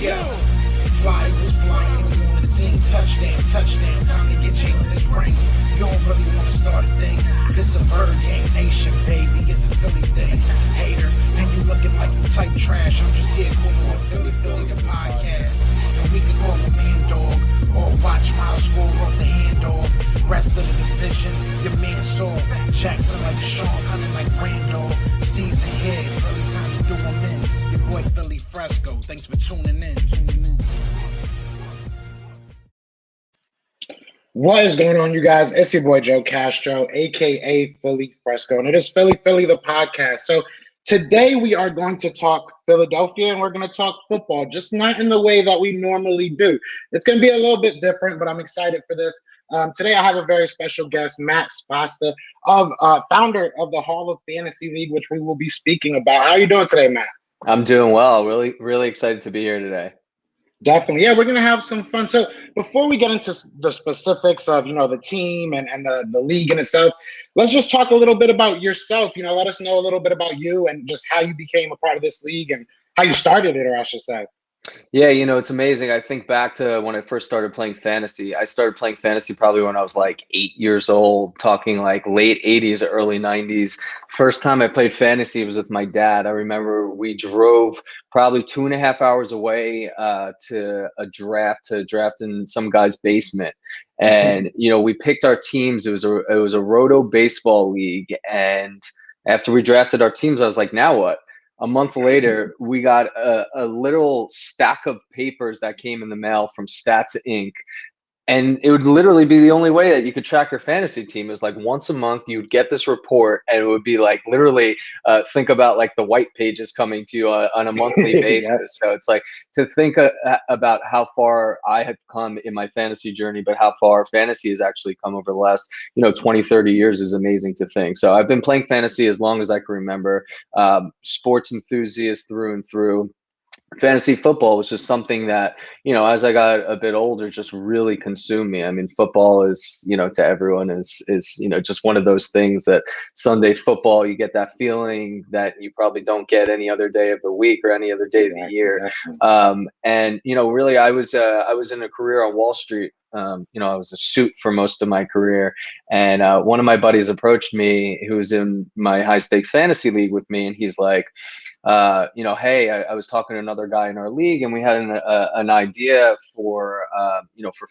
Yeah. Fly was flying on the team. Touchdown. Time to get Jalen this ring. You don't really want to start a thing. This a bird game nation, baby. It's a Philly thing. Hater, and you looking like you type trash. I'm just here calling on Philly the podcast. And we can call a man dog or watch Miles score off the handoff. Rest of the division, your man saw Jackson like Sean, Hunting like Randall. Season here, really time to do them in. Your boy Philly Fresco. Thanks for tuning in. What is going on, you guys? It's your boy Joe Castro, aka Philly Fresco, and it is Philly the podcast. So today we are going to talk Philadelphia, and we're going to talk football, just not in the way that we normally do. It's going to be a little bit different, but I'm excited for this. Today I have a very special guest, Matt Sposta, founder of the Hall of Fantasy League, which we will be speaking about. How are you doing today, Matt? I'm doing well. Really excited to be here today. Definitely. Yeah, we're going to have some fun. So before we get into the specifics of, the team and the league in itself, let's just talk a little bit about yourself. Let us know a little bit about you and just how you became a part of this league and how you started it, or I should say. Yeah, it's amazing. I think back to when I first started playing fantasy. I started playing fantasy probably when I was like 8 years old, talking like late 80s or early 90s. First time I played fantasy was with my dad. I remember we drove probably 2.5 hours away to a draft in some guy's basement. And, we picked our teams. It was a roto baseball league. And after we drafted our teams, I was like, now what? A month later, we got a little stack of papers that came in the mail from Stats Inc. And it would literally be the only way that you could track your fantasy team. It was like once a month you would get this report, and it would be like literally think about like the white pages coming to you on a monthly basis. Yep. So it's like to think about how far I have come in my fantasy journey, but how far fantasy has actually come over the last 20, 30 years is amazing to think. So I've been playing fantasy as long as I can remember. Sports enthusiast through and through. Fantasy football was just something that, as I got a bit older, just really consumed me. I mean, football is, to everyone is just one of those things that Sunday football, you get that feeling that you probably don't get any other day of the week or any other day of the year. And, really, I was in a career on Wall Street. I was a suit for most of my career. And one of my buddies approached me who was in my high stakes fantasy league with me. And he's like, hey, I was talking to another guy in our league, and we had an idea for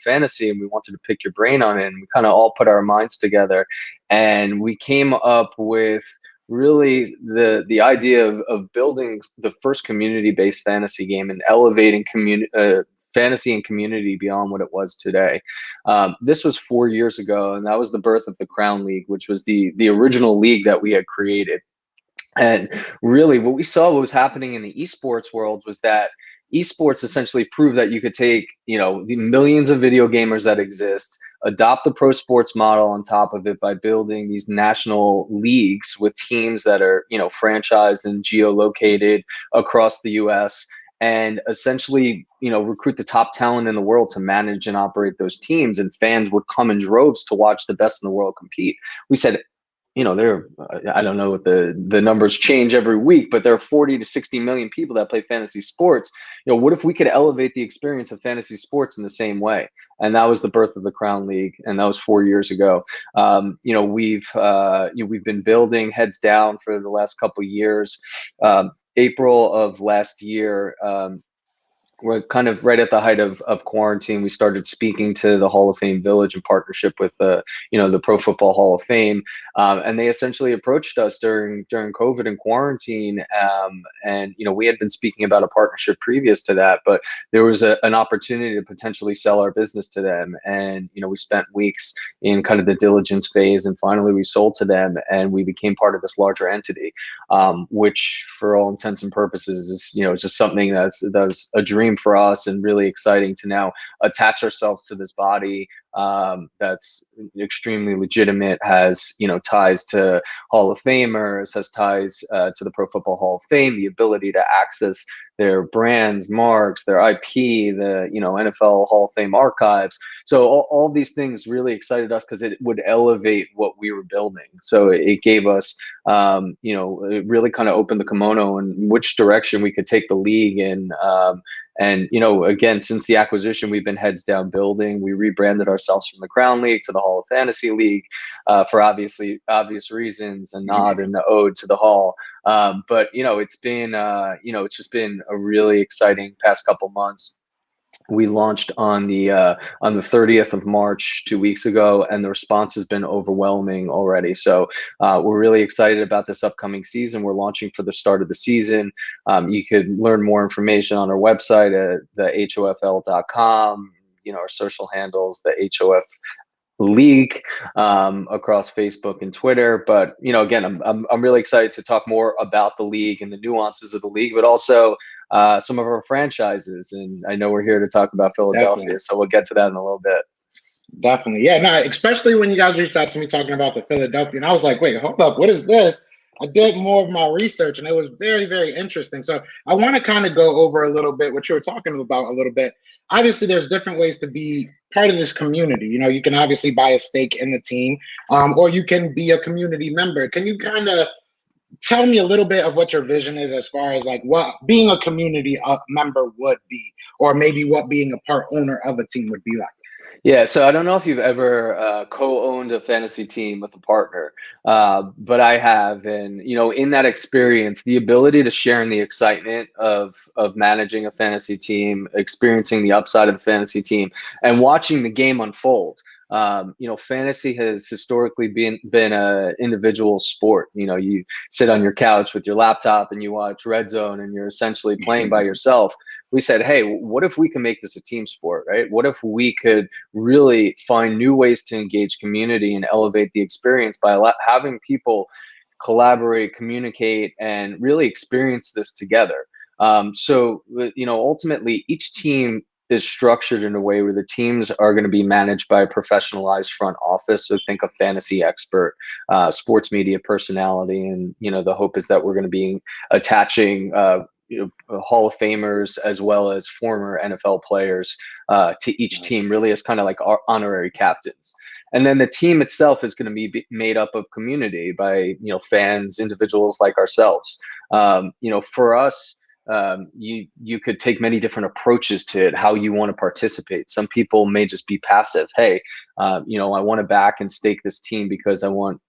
fantasy, and we wanted to pick your brain on it. And we kind of all put our minds together, and we came up with really the idea of building the first community-based fantasy game and elevating fantasy and community beyond what it was today. This was 4 years ago, and that was the birth of the Crown League, which was the original league that we had created. And really what we saw what was happening in the esports world was that esports essentially proved that you could take, the millions of video gamers that exist, adopt the pro sports model on top of it by building these national leagues with teams that are, franchised and geolocated across the US, and essentially, recruit the top talent in the world to manage and operate those teams. And fans would come in droves to watch the best in the world compete. We said, I don't know what the numbers change every week, but there are 40 to 60 million people that play fantasy sports. What if we could elevate the experience of fantasy sports in the same way? And that was the birth of the Crown League, and that was 4 years ago. We've been building heads down for the last couple of years. April of last year, we're kind of right at the height of quarantine. We started speaking to the Hall of Fame Village in partnership with the Pro Football Hall of Fame, and they essentially approached us during COVID and quarantine. And we had been speaking about a partnership previous to that, but there was an opportunity to potentially sell our business to them. And we spent weeks in kind of the diligence phase, and finally we sold to them, and we became part of this larger entity, which for all intents and purposes is just something that was a dream for us, and really exciting to now attach ourselves to this body that's extremely legitimate, has, you know, ties to Hall of Famers, has ties to the Pro Football Hall of Fame, the ability to access their brands, marks, their IP, the, you know, NFL Hall of Fame archives. So all these things really excited us because it would elevate what we were building. So it gave us, you know, it really kind of opened the kimono in which direction we could take the league in. And, you know, again, since the acquisition, we've been heads down building. We rebranded ourselves from the Crown League to the Hall of Fantasy League for obvious reasons, a nod and an ode to the Hall. But, you know, it's been, you know, it's just been a really exciting past couple months. We launched on the 30th of March 2 weeks ago, and the response has been overwhelming already. So we're really excited about this upcoming season. We're launching for the start of the season. You could learn more information on our website at the HOFL.com. You know, our social handles, the HOF League, across Facebook and Twitter. But, you know, again, I'm really excited to talk more about the league and the nuances of the league, but also some of our franchises. And I know we're here to talk about Philadelphia, Definitely. so we'll get to that in a little bit. Definitely. Yeah, no, especially when you guys reached out to me talking about the Philadelphia, and I was like, wait, hold up, what is this? I did more of my research and it was very, very interesting. So I want to kind of go over a little bit what you were talking about a little bit. Obviously, there's different ways to be part of this community. You know, you can obviously buy a stake in the team, or you can be a community member. Can you kind of tell me a little bit of what your vision is as far as like what being a community member would be, or maybe what being a part owner of a team would be like? Yeah, so I don't know if you've ever co-owned a fantasy team with a partner, but I have, and you know, in that experience, the ability to share in the excitement of managing a fantasy team, experiencing the upside of the fantasy team, and watching the game unfold. You know, fantasy has historically been a individual sport. You know, you sit on your couch with your laptop and you watch Red Zone, and you're essentially playing by yourself. We said, hey, what if we can make this a team sport, right? What if we could really find new ways to engage community and elevate the experience by having people collaborate, communicate, and really experience this together. So, you know, ultimately, each team is structured in a way where the teams are going to be managed by a professionalized front office. So think of fantasy expert, sports media personality, and you know, the hope is that we're going to be attaching you know, Hall of Famers as well as former NFL players to each team, really as kind of like our honorary captains. And then the team itself is going to be made up of community by, you know, fans, individuals like ourselves. You know, for us, you could take many different approaches to it, how you want to participate. Some people may just be passive. Hey, you know, I want to back and stake this team because I want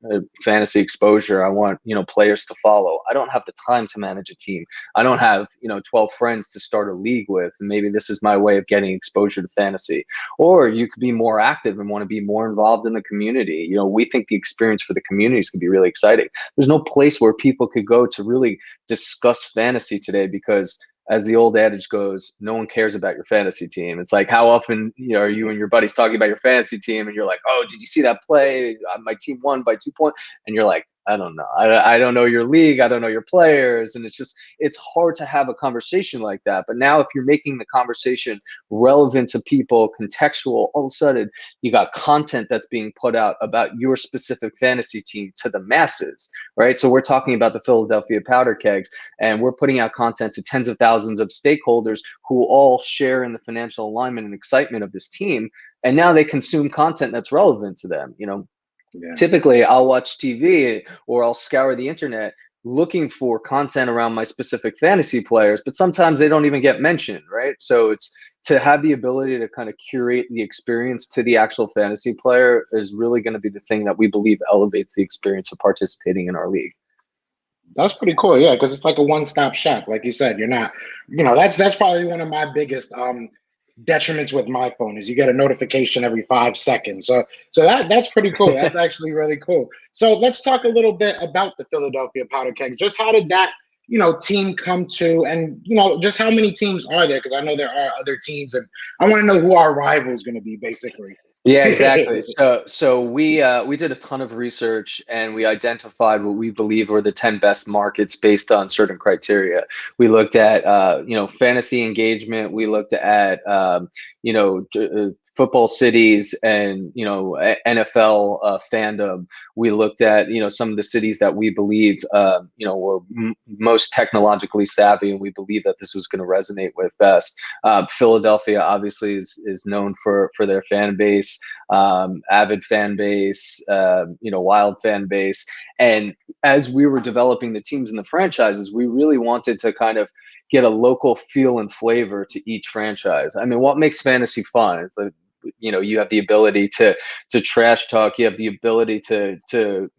fantasy exposure. I want, you know, players to follow. I don't have the time to manage a team. I don't have, you know, 12 friends to start a league with. And maybe this is my way of getting exposure to fantasy. Or you could be more active and want to be more involved in the community. You know, we think the experience for the communities can be really exciting. There's no place where people could go to really discuss fantasy today because, as the old adage goes, no one cares about your fantasy team. It's like, how often, you know, are you and your buddies talking about your fantasy team and you're like, oh, did you see that play? My team won by 2 points. And you're like, I don't know. I don't know your league. I don't know your players. And it's hard to have a conversation like that. But now if you're making the conversation relevant to people, contextual, all of a sudden you got content that's being put out about your specific fantasy team to the masses, right? So we're talking about the Philadelphia Powder Kegs, and we're putting out content to tens of thousands of stakeholders who all share in the financial alignment and excitement of this team. And now they consume content that's relevant to them. You know, Yeah. typically I'll watch TV or I'll scour the internet looking for content around my specific fantasy players, but sometimes they don't even get mentioned, right? So it's to have the ability to kind of curate the experience to the actual fantasy player is really going to be the thing that we believe elevates the experience of participating in our league. That's pretty cool, yeah, because it's like a one-stop shop. Like you said, you're not, you know, that's probably one of my biggest detriments with my phone is you get a notification every 5 seconds. So that's pretty cool. That's actually really cool. So let's talk a little bit about the Philadelphia Powder Kegs. Just how did that, you know, team come to, and you know, just how many teams are there? Because I know there are other teams, and I want to know who our rival is going to be, basically. Yeah, exactly. So we did a ton of research and we identified what we believe were the 10 best markets based on certain criteria. We looked at you know, fantasy engagement. We looked at you know, football cities and, NFL fandom, we looked at, some of the cities that we believe, were most technologically savvy, and we believe that this was going to resonate with best. Philadelphia obviously is known for their fan base, avid fan base, wild fan base. And as we were developing the teams and the franchises, we really wanted to kind of get a local feel and flavor to each franchise. I mean, what makes fantasy fun? It's like, you have the ability to trash talk. You have the ability to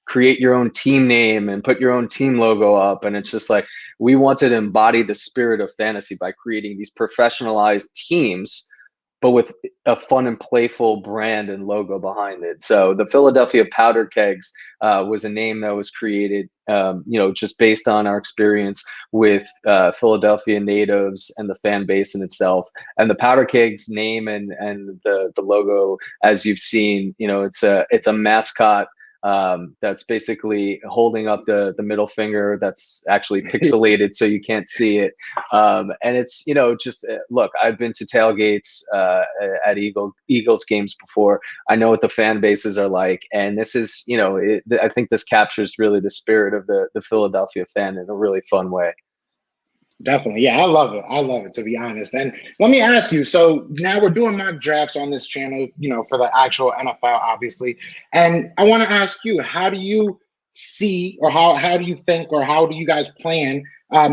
create your own team name and put your own team logo up. And it's just like, we wanted to embody the spirit of fantasy by creating these professionalized teams, but with a fun and playful brand and logo behind it. So the Philadelphia Powder Kegs was a name that was created, just based on our experience with Philadelphia natives and the fan base in itself. And the Powder Kegs name and the logo, as you've seen, it's a mascot that's basically holding up the middle finger that's actually pixelated so you can't see it. And it's, just look, I've been to tailgates at Eagles games before. I know what the fan bases are like. And this is, I think this captures really the spirit of the Philadelphia fan in a really fun way. Definitely. Yeah, I love it. I love it, to be honest. And let me ask you, so now we're doing mock drafts on this channel, for the actual NFL, obviously. And I want to ask you, how do you see, or how do you think, or how do you guys plan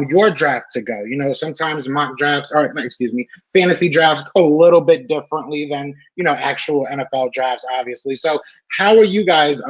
your draft to go? Sometimes mock drafts, or excuse me, fantasy drafts go a little bit differently than, actual NFL drafts, obviously. So how are you guys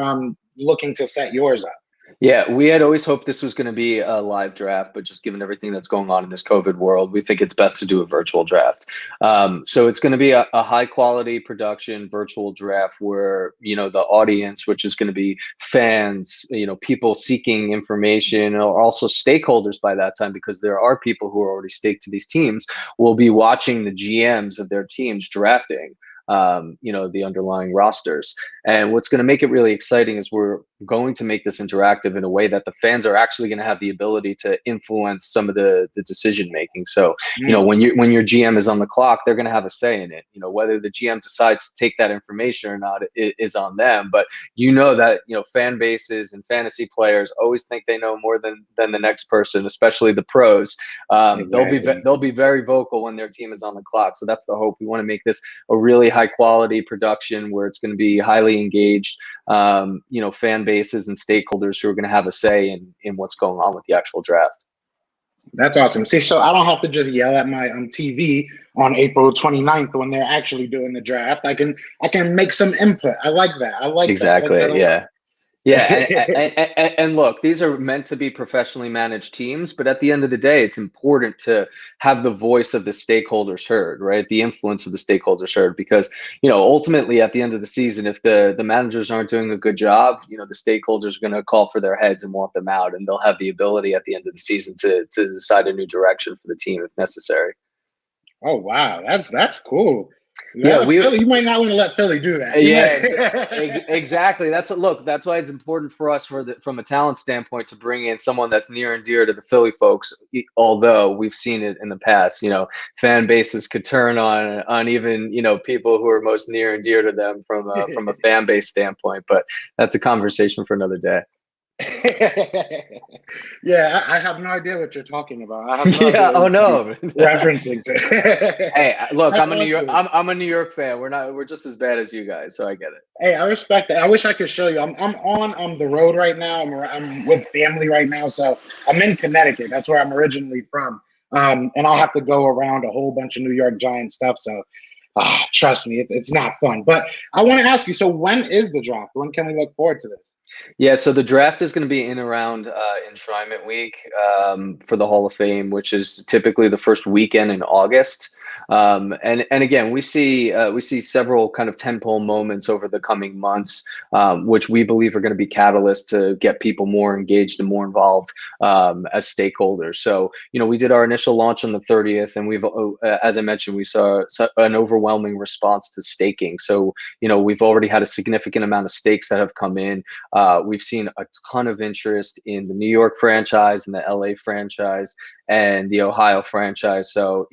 looking to set yours up? Yeah, we had always hoped this was going to be a live draft, but just given everything that's going on in this COVID world, we think it's best to do a virtual draft. So it's going to be a high quality production virtual draft where, the audience, which is going to be fans, people seeking information, and also stakeholders by that time, because there are people who are already staked to these teams, will be watching the GMs of their teams drafting. The underlying rosters. And what's going to make it really exciting is we're going to make this interactive in a way that the fans are actually going to have the ability to influence some of the decision making. So, when your GM is on the clock, they're going to have a say in it. Whether the GM decides to take that information or not is on them. But that fan bases and fantasy players always think they know more than the next person, especially the pros. Exactly. They'll be very vocal when their team is on the clock. So that's the hope. We want to make this a really high quality production where it's going to be highly engaged, fan bases and stakeholders who are going to have a say in what's going on with the actual draft. That's awesome. See, so I don't have to just yell at my TV on April 29th when they're actually doing the draft. I can make some input. I like that. I like exactly. That. Yeah. Yeah, and look, these are meant to be professionally managed teams, but at the end of the day, it's important to have the voice of the stakeholders heard, right? The influence of the stakeholders heard, because, ultimately at the end of the season, if the managers aren't doing a good job, the stakeholders are going to call for their heads and want them out, and they'll have the ability at the end of the season to decide a new direction for the team if necessary. Oh, wow. That's cool. Yeah, you might not want to let Philly do that. Exactly. That's why it's important for us from a talent standpoint to bring in someone that's near and dear to the Philly folks. Although we've seen it in the past, fan bases could turn on even people who are most near and dear to them from a fan base standpoint. But that's a conversation for another day. Yeah, I have no idea what you're talking about. I have no idea oh no, referencing to. Hey, look, I'm a New York fan. We're just as bad as you guys, so I get it. Hey, I respect that. I wish I could show you. I'm on the road right now. I'm with family right now, so I'm in Connecticut. That's where I'm originally from. And I'll have to go around a whole bunch of New York Giants stuff. So. Trust me, it's not fun. But I want to ask you, so when is the draft? When can we look forward to this? Yeah, so the draft is going to be in around Enshrinement Week for the Hall of Fame, which is typically the first weekend in August. And again, we see several kind of tentpole moments over the coming months, which we believe are going to be catalysts to get people more engaged and more involved as stakeholders. So, we did our initial launch on the 30th, and we've, as I mentioned, we saw an overwhelming response to staking. So, we've already had a significant amount of stakes that have come in. We've seen a ton of interest in the New York franchise and the LA franchise. and the Ohio franchise. So,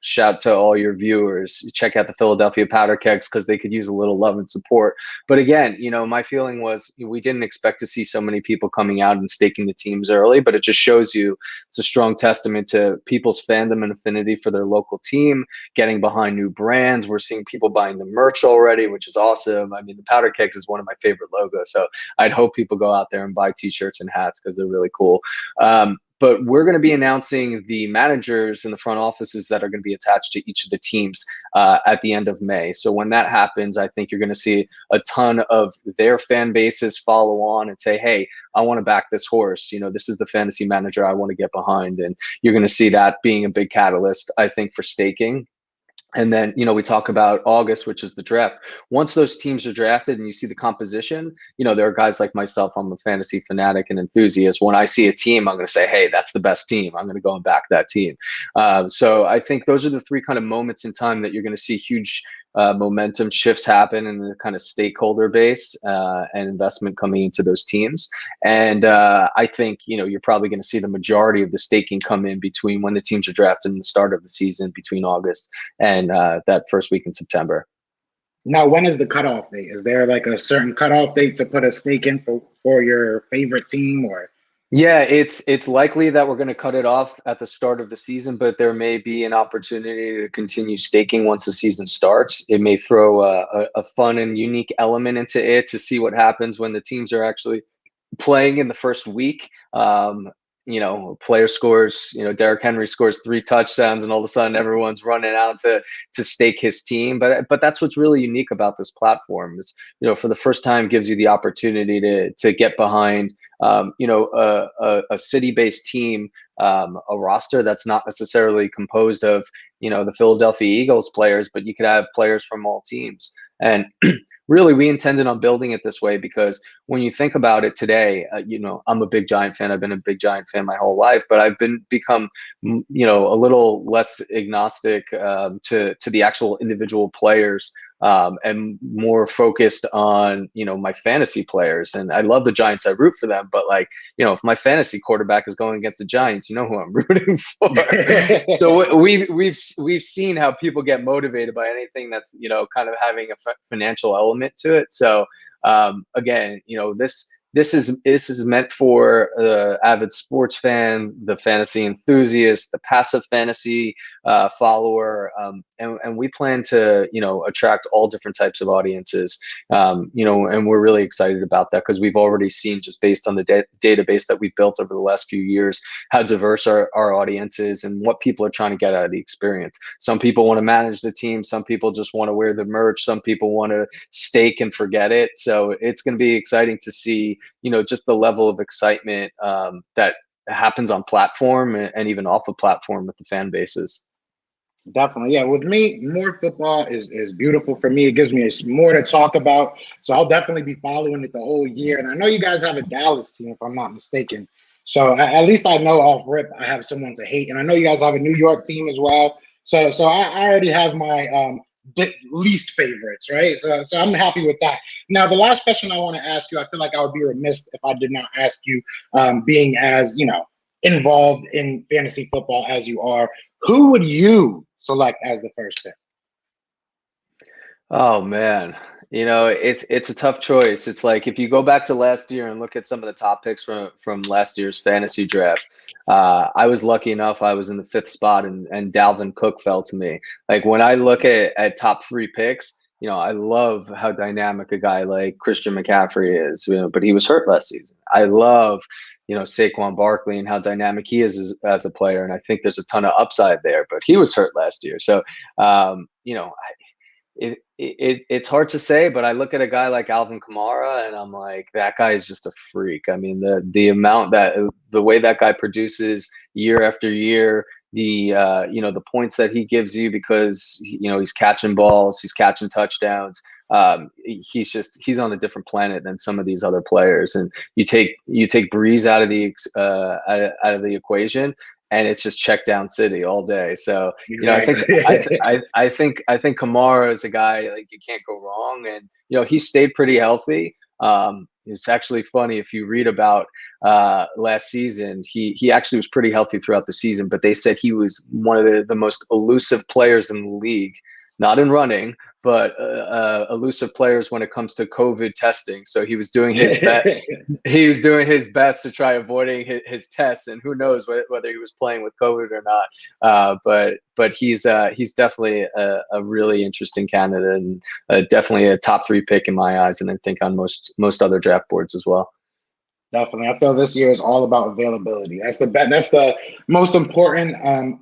shout to all your viewers. Check out the Philadelphia Powder Kegs because they could use a little love and support. But again, my feeling was we didn't expect to see so many people coming out and staking the teams early, but it just shows you it's a strong testament to people's fandom and affinity for their local team, getting behind new brands. We're seeing people buying the merch already, which is awesome. I mean, the Powder Kegs is one of my favorite logos. So I'd hope people go out there and buy t-shirts and hats because they're really cool. But we're going to be announcing the managers in the front offices that are going to be attached to each of the teams at the end of May. So when that happens, I think you're going to see a ton of their fan bases follow on and say, hey, I want to back this horse. This is the fantasy manager I want to get behind. And you're going to see that being a big catalyst, I think, for staking. And then, we talk about August, which is the draft. Once those teams are drafted and you see the composition, there are guys like myself. I'm a fantasy fanatic and enthusiast. When I see a team, I'm going to say, hey, that's the best team. I'm going to go and back that team. So I think those are the three kind of moments in time that you're going to see huge momentum shifts happen in the kind of stakeholder base and investment coming into those teams. And I think, you're probably going to see the majority of the staking come in between when the teams are drafted and the start of the season, between August and that first week in September. Now, when is the cutoff date? Is there like a certain cutoff date to put a stake in for your favorite team, or? Yeah, it's likely that we're going to cut it off at the start of the season, but there may be an opportunity to continue staking once the season starts. It may throw a fun and unique element into it to see what happens when the teams are actually playing in the first week. Player scores, Derrick Henry scores 3 touchdowns and all of a sudden everyone's running out to stake his team. But that's what's really unique about this platform is, for the first time gives you the opportunity to get behind, a city-based team, a roster that's not necessarily composed of, the Philadelphia Eagles players, but you could have players from all teams. And really, we intended on building it this way because when you think about it today, I'm a big Giant fan. I've been a big Giant fan my whole life, but I've become a little less agnostic to the actual individual players and more focused on, my fantasy players. And I love the Giants. I root for them. But if my fantasy quarterback is going against the Giants, you know who I'm rooting for. So we've seen how people get motivated by anything that's, kind of having a financial element to it. So again, this is meant for the avid sports fan, the fantasy enthusiast, the passive fantasy follower, and we plan to attract all different types of audiences, and we're really excited about that because we've already seen, just based on the database that we've built over the last few years, how diverse our audience is and what people are trying to get out of the experience. Some people want to manage the team, some people just want to wear the merch, some people want to stake and forget it. So it's going to be exciting to see just the level of excitement that happens on platform and even off of platform with the fan bases. Definitely. Yeah. With me, more football is beautiful for me. It gives me more to talk about. So I'll definitely be following it the whole year. And I know you guys have a Dallas team, if I'm not mistaken. So at least I know off rip I have someone to hate. And I know you guys have a New York team as well. So I already have my least favorites, right? So I'm happy with that. Now, the last question I want to ask you, I feel like I would be remiss if I did not ask you, being as, involved in fantasy football as you are, who would you select as the first pick? Oh man, it's a tough choice. It's like if you go back to last year and look at some of the top picks from last year's fantasy draft, I was lucky enough. I was in the 5th spot, and Dalvin Cook fell to me. Like when I look at top 3 picks, I love how dynamic a guy like Christian McCaffrey is. But he was hurt last season. I love Saquon Barkley and how dynamic he is as a player, and I think there's a ton of upside there. But he was hurt last year, so it's hard to say, but I look at a guy like Alvin Kamara and I'm like, that guy is just a freak. I mean, the way that guy produces year after year, the points that he gives you because he's catching balls, he's catching touchdowns. He's on a different planet than some of these other players. And you take Breeze out of the equation, and it's just check down city all day. So I think Kamara is a guy like you can't go wrong, and he stayed pretty healthy. it's actually funny if you read about last season. He actually was pretty healthy throughout the season, but they said he was one of the most elusive players in the league, not in running, but elusive players when it comes to COVID testing. So he was doing his best. He was doing his best to try avoiding his tests, and who knows whether he was playing with COVID or not. But he's definitely a really interesting candidate, and definitely a top 3 pick in my eyes, and I think on most other draft boards as well. Definitely. I feel this year is all about availability. That's the most important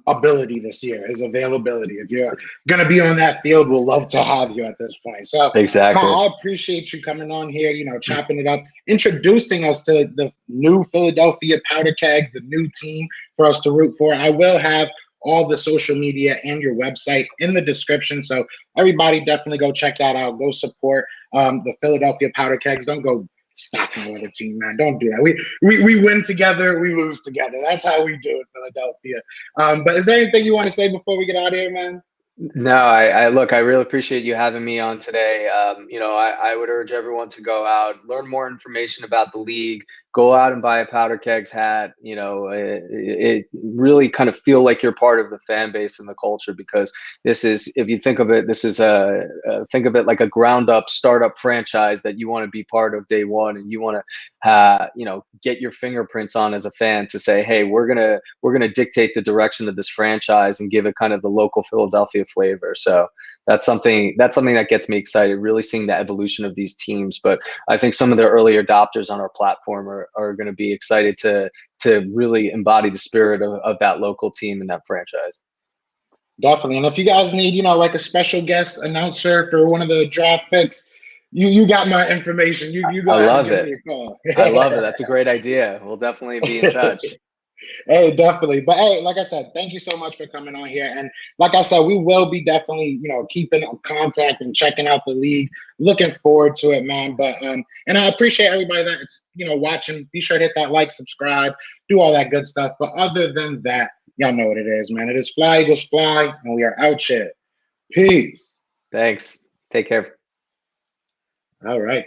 ability this year is availability. If you're going to be on that field, we'll love to have you at this point. So exactly. I appreciate you coming on here, chopping it up, introducing us to the new Philadelphia Powder Kegs, the new team for us to root for. I will have all the social media and your website in the description. So everybody definitely go check that out. Go support the Philadelphia Powder Kegs. Don't go stocking with a team, man. Don't do that. We win together, we lose together. That's how we do it, Philadelphia. But is there anything you want to say before we get out of here, man? No, I look, I really appreciate you having me on today. I would urge everyone to go out, learn more information about the league, go out and buy a Powder Kegs hat. It really kind of feel like you're part of the fan base and the culture, because this is, if you think of it, this is think of it like a ground up startup franchise that you want to be part of day one, and you want to get your fingerprints on as a fan to say, hey, we're gonna dictate the direction of this franchise and give it kind of the local Philadelphia flavor. So that's something that gets me excited, really seeing the evolution of these teams. But I think some of the early adopters on our platform are going to be excited to really embody the spirit of that local team and that franchise. Definitely. And if you guys need, like a special guest announcer for one of the draft picks, you got my information. You go ahead and give me a call. I love it. That's a great idea. We'll definitely be in touch. Hey, definitely. But hey, like I said, thank you so much for coming on here. And like I said, we will be definitely, keeping contact and checking out the league. Looking forward to it, man. But and I appreciate everybody that's watching. Be sure to hit that like, subscribe, do all that good stuff. But other than that, y'all know what it is, man. It is Fly Eagles Fly, and we are out here. Peace. Thanks. Take care. All right.